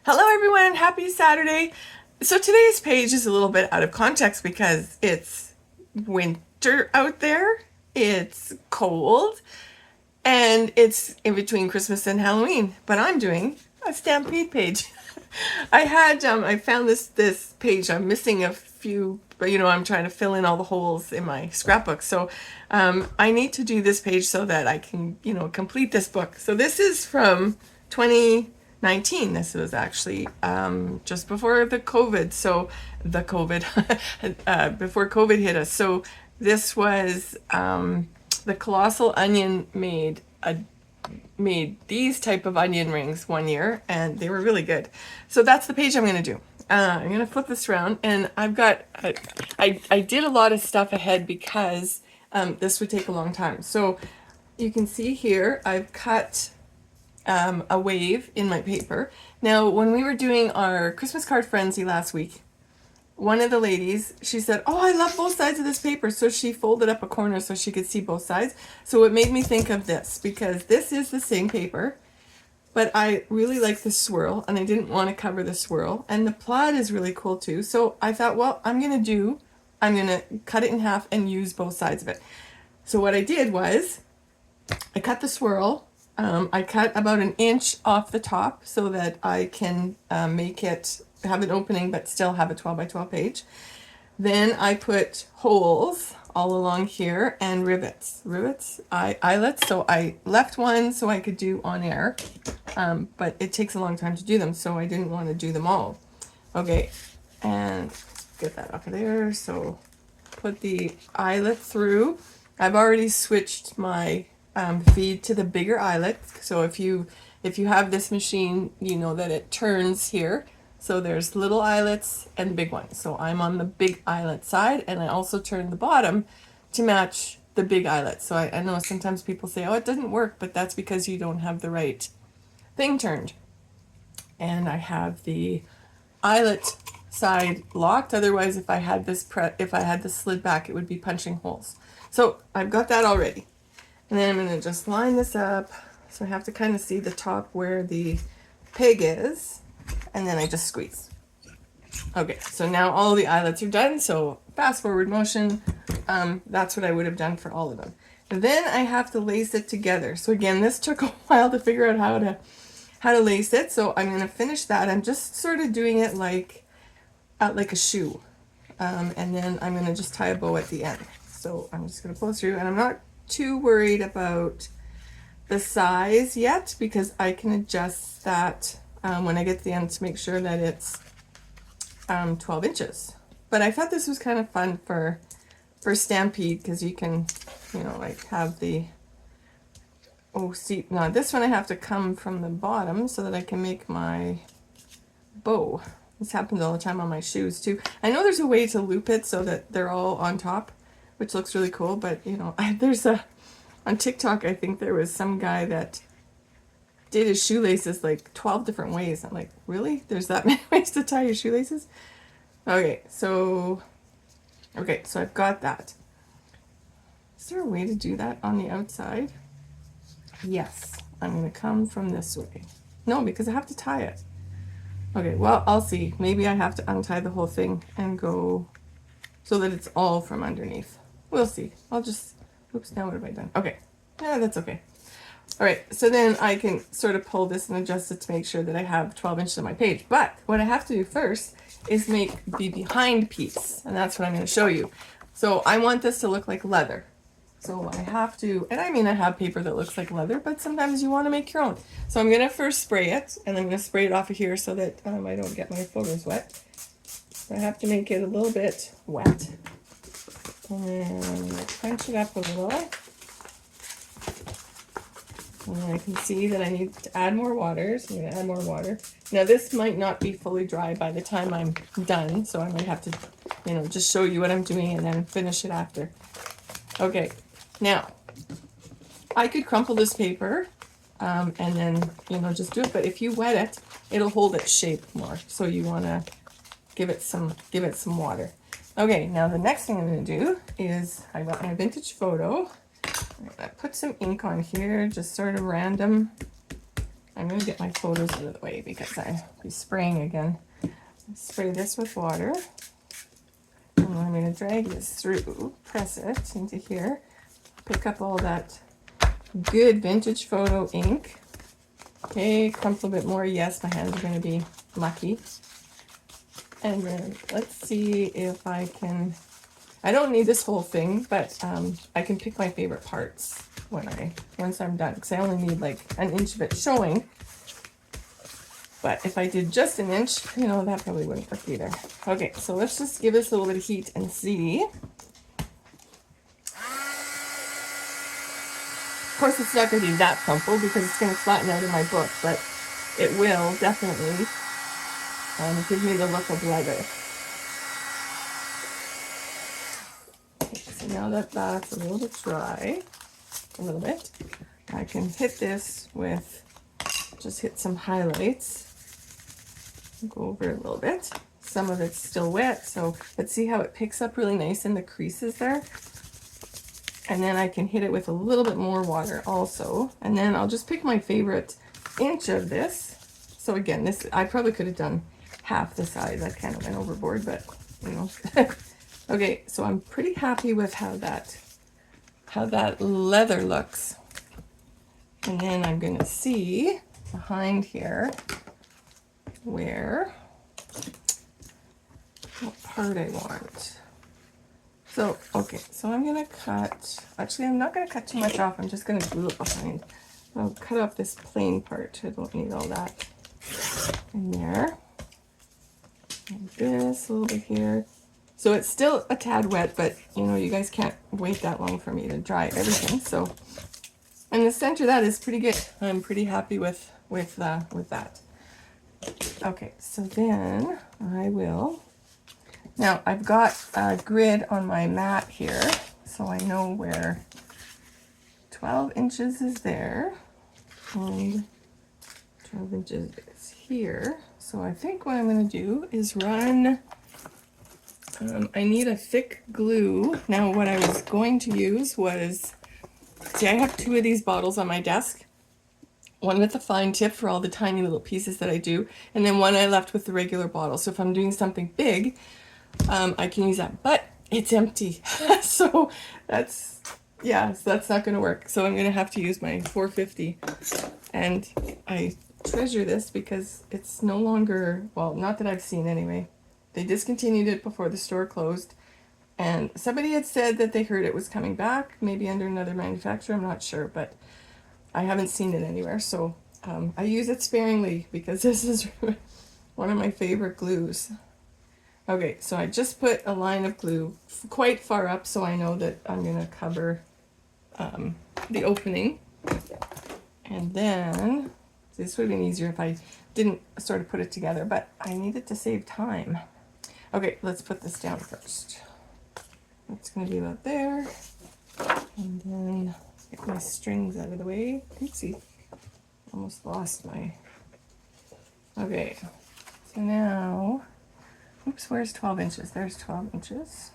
Hello everyone, happy Saturday. So today's page is a little bit out of context because it's winter out there, it's cold, and it's in between Christmas and Halloween, but I'm doing a Stampede page. I found this page. I'm missing a few, but I'm trying to fill in all the holes in my scrapbook. So I need to do this page so that I can, complete this book. So this is from 2019. This was actually just before the COVID. So the COVID, before COVID hit us. So this was the Colossal Onion made these type of onion rings one year, and they were really good. So that's the page I'm going to do. I'm going to flip this around, and I've got, I did a lot of stuff ahead because this would take a long time. So you can see here, I've cut a wave in my paper. Now, when we were doing our Christmas card frenzy last week, one of the ladies, she said, "Oh, I love both sides of this paper." So she folded up a corner so she could see both sides. So it made me think of this, because this is the same paper, but I really like the swirl, and I didn't want to cover the swirl. And the plaid is really cool too. So I thought, well, I'm going to cut it in half and use both sides of it. So what I did was I cut the swirl. I cut about an inch off the top so that I can make it have an opening but still have a 12 by 12 page. Then I put holes all along here and eyelets. So I left one so I could do on air, but it takes a long time to do them, so I didn't want to do them all. Okay, and get that off of there. So put the eyelet through. I've already switched my feed to the bigger eyelet. So if you have this machine, you know that it turns here. So there's little eyelets and big ones. So I'm on the big eyelet side, and I also turn the bottom to match the big eyelet. So I know sometimes people say, "Oh, it doesn't work," but that's because you don't have the right thing turned. And I have the eyelet side locked. Otherwise, if I had this slid back, it would be punching holes. So I've got that already. And then I'm going to just line this up. So I have to kind of see the top where the peg is. And then I just squeeze. Okay, so now all the eyelets are done. So fast forward motion, that's what I would have done for all of them. And then I have to lace it together. So again, this took a while to figure out how to lace it. So I'm going to finish that. I'm just sort of doing it like a shoe. And then I'm going to just tie a bow at the end. So I'm just going to pull through, and I'm not too worried about the size yet because I can adjust that when I get to the end to make sure that it's 12 inches. But I thought this was kind of fun for Stampede because you can, like have the, now this one I have to come from the bottom so that I can make my bow. This happens all the time on my shoes too. I know there's a way to loop it so that they're all on top, which looks really cool, but on TikTok, I think there was some guy that did his shoelaces like 12 different ways. I'm like, really? There's that many ways to tie your shoelaces? Okay, so I've got that. Is there a way to do that on the outside? Yes, I'm going to come from this way. No, because I have to tie it. Okay, well, I'll see. Maybe I have to untie the whole thing and go so that it's all from underneath. We'll see. Oops, now what have I done? Okay, yeah, that's okay. All right, so then I can sort of pull this and adjust it to make sure that I have 12 inches on my page. But what I have to do first is make the behind piece, and that's what I'm going to show you. So I want this to look like leather. So I have to, and I have paper that looks like leather, but sometimes you want to make your own. So I'm going to first spray it, and I'm going to spray it off of here so that I don't get my photos wet. I have to make it a little bit wet. And then I'm going to crunch it up a little. And I can see that I need to add more water, so I'm going to add more water. Now this might not be fully dry by the time I'm done, so I might have to, just show you what I'm doing and then finish it after. Okay, now, I could crumple this paper and then, just do it, but if you wet it, it'll hold its shape more, so you want to give it some water. Okay, now the next thing I'm going to do is, I got my vintage photo. I'm going to put some ink on here, just sort of random. I'm going to get my photos out of the way because I'll be spraying again. Spray this with water. And I'm going to drag this through, press it into here, pick up all that good vintage photo ink. Okay, clump a little bit more. Yes, my hands are going to be mucky. And then let's see if I can, I don't need this whole thing, but I can pick my favorite parts once I'm done, because I only need like an inch of it showing. But if I did just an inch, you know, that probably wouldn't work either. Okay, so let's just give this a little bit of heat and see. Of course, it's not going to be that crumpled because it's going to flatten out in my book, but it will definitely give me the look of leather. Okay, so now that that's a little bit dry, I can hit this with, just hit some highlights. Go over it a little bit. Some of it's still wet, so let's see how it picks up really nice in the creases there. And then I can hit it with a little bit more water also. And then I'll just pick my favorite inch of this. So again, this, I probably could have done half the size. I kind of went overboard, but you know. Okay, so I'm pretty happy with how that leather looks. And then I'm gonna see behind here what part I want. So, okay, so I'm gonna cut, actually I'm not gonna cut too much off, I'm just gonna glue it behind. I'll cut off this plain part, I don't need all that in there. And this, a little bit here. So it's still a tad wet, but you know, you guys can't wait that long for me to dry everything, so. And the center of that is pretty good. I'm pretty happy with that. Okay, so then I will, now I've got a grid on my mat here, so I know where 12 inches is there, and 12 inches is here. So I think what I'm going to do is run, I need a thick glue. Now what I was going to use was, see, I have 2 of these bottles on my desk. One with the fine tip for all the tiny little pieces that I do, and then one I left with the regular bottle. So if I'm doing something big, I can use that, but it's empty. So that's, yeah, so that's not going to work. So I'm going to have to use my 450. And I treasure this because it's no longer, well, not that I've seen anyway. They discontinued it before the store closed. And somebody had said that they heard it was coming back, maybe under another manufacturer, I'm not sure, but I haven't seen it anywhere, so I use it sparingly because this is one of my favorite glues. Okay, so I just put a line of glue quite far up so I know that I'm going to cover the opening. And then, this would have been easier if I didn't sort of put it together, but I needed to save time. Okay, let's put this down first. It's going to be about there. And then get my strings out of the way. Oopsie. Almost lost my... Okay. So now... Oops, where's 12 inches? There's 12 inches.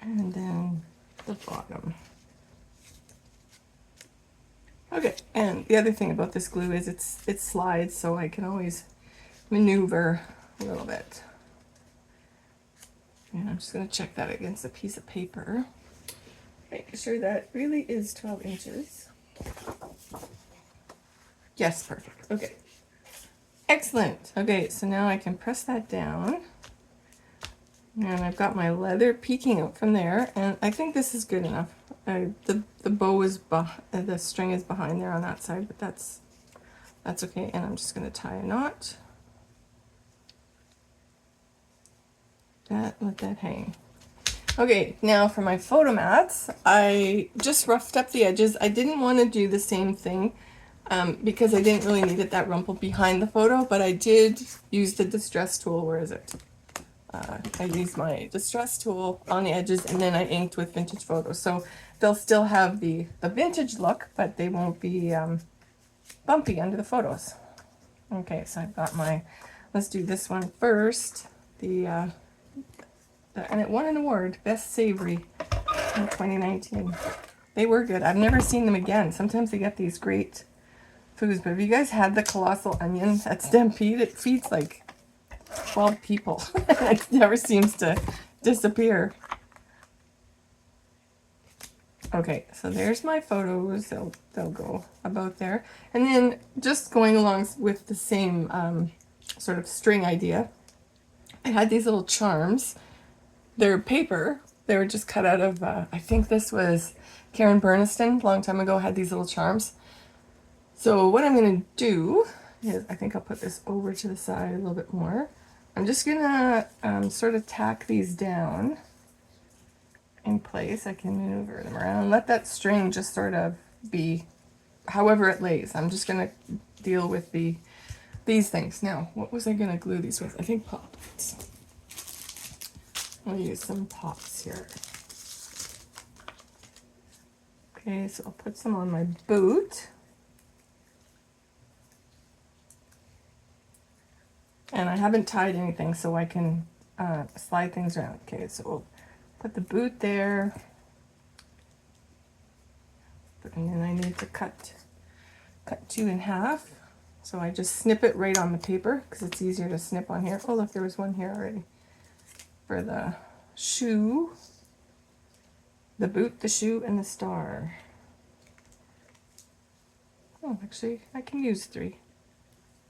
And then the bottom. Okay, and the other thing about this glue is it slides, so I can always maneuver a little bit. And I'm just going to check that against a piece of paper. Make sure that really is 12 inches. Yes, perfect. Okay. Excellent. Okay, so now I can press that down. And I've got my leather peeking out from there. And I think this is good enough. The bow is the string is behind there on that side, but that's okay. And I'm just going to tie a knot. Let that hang. Okay, now for my photo mats, I just roughed up the edges. I didn't want to do the same thing because I didn't really need it that rumpled behind the photo, but I did use the distress tool. Where is it? I used my distress tool on the edges, and then I inked with vintage photos. So they'll still have the vintage look, but they won't be bumpy under the photos. Okay, so I've got my, let's do this one first. And it won an award, Best Savory in 2019. They were good. I've never seen them again. Sometimes they get these great foods, but have you guys had the colossal onion at Stampede? It feeds like 12 people. It never seems to disappear. Okay, so there's my photos. They'll go about there. And then just going along with the same sort of string idea, I had these little charms. They're paper. They were just cut out of, I think this was Karen Burniston, a long time ago, had these little charms. So what I'm going to do is, I think I'll put this over to the side a little bit more. I'm just going to sort of tack these down in place. I can maneuver them around. Let that string just sort of be however it lays. I'm just going to deal with these things. Now, what was I going to glue these with? I think pops. I'll use some pops here. Okay, so I'll put some on my boot. And I haven't tied anything, so I can slide things around. Okay, so we'll put the boot there. And then I need to cut two in half. So I just snip it right on the paper because it's easier to snip on here. Oh, look, there was one here already. For the shoe, the boot, the shoe, and the star. Oh, actually, I can use 3.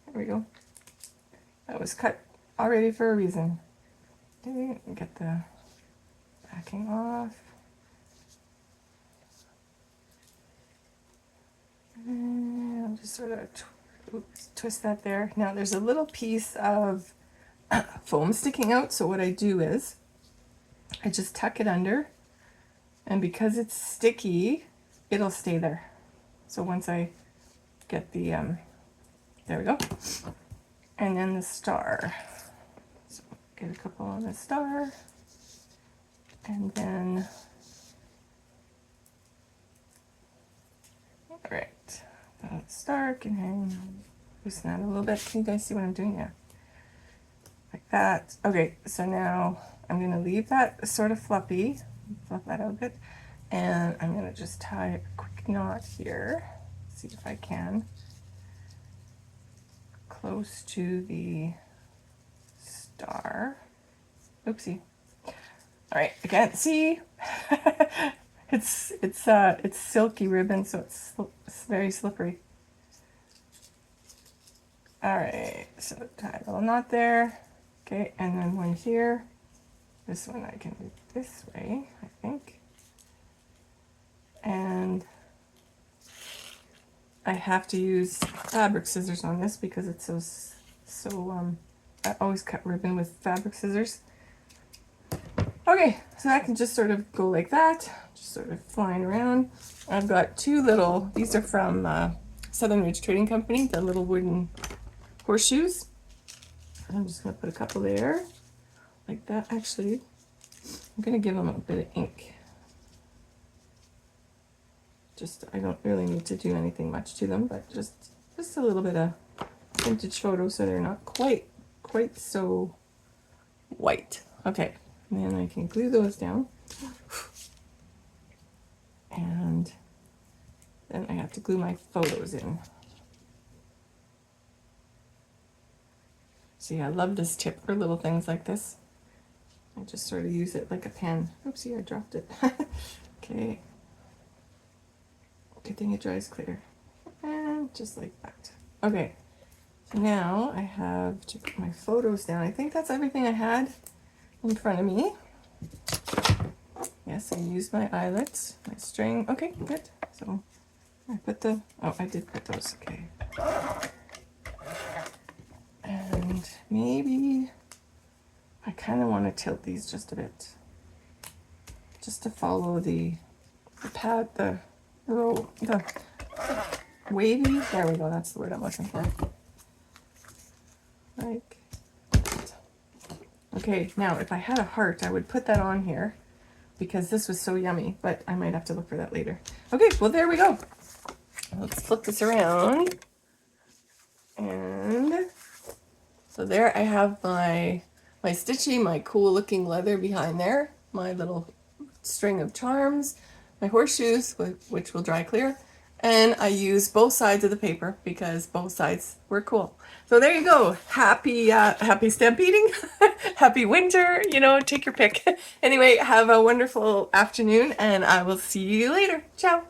There we go. That was cut already for a reason. Get the backing off. And I'll just sort of twist that there. Now there's a little piece of foam sticking out, so what I do is I just tuck it under, and because it's sticky, it'll stay there. So once I get the, there we go. And then the star. So get a couple on the star. And then, all right, the star can hang, loosen that a little bit. Can you guys see what I'm doing? Yeah, like that. Okay, so now I'm gonna leave that sort of fluffy, fluff that out a bit. And I'm gonna just tie a quick knot here. See if I can. Close to the star. Oopsie. All right, I can't see. It's silky ribbon, so it's very slippery. All right, so tie a little knot there. Okay, and then one here. This one I can do this way, I think. And I have to use fabric scissors on this because it's I always cut ribbon with fabric scissors. Okay, so I can just sort of go like that, just sort of flying around. I've got 2 little, these are from Southern Ridge Trading Company, the little wooden horseshoes. I'm just gonna put a couple there, like that. Actually, I'm gonna give them a bit of ink. Just, I don't really need to do anything much to them, but just a little bit of vintage photo so they're not quite so white. Okay, and then I can glue those down. And then I have to glue my photos in. See, I love this tip for little things like this. I just sort of use it like a pen. Oopsie, I dropped it. Okay. Good thing it dries clear. And just like that. Okay, so now I have to put my photos down. I think that's everything I had in front of me. Yes, I used my eyelets, my string. Okay, good. So I put the, oh, I did put those, okay. And maybe I kind of want to tilt these just a bit. Just to follow the pad, the wavy, there we go, that's the word I'm looking for. Like that. Okay, now if I had a heart, I would put that on here because this was so yummy, but I might have to look for that later. Okay, well there we go. Let's flip this around. And so there I have my stitchy, my cool looking leather behind there, my little string of charms, my horseshoes, which will dry clear, and I use both sides of the paper because both sides were cool. So there you go. Happy stampeding, happy winter, you know, take your pick. Anyway, have a wonderful afternoon and I will see you later. Ciao.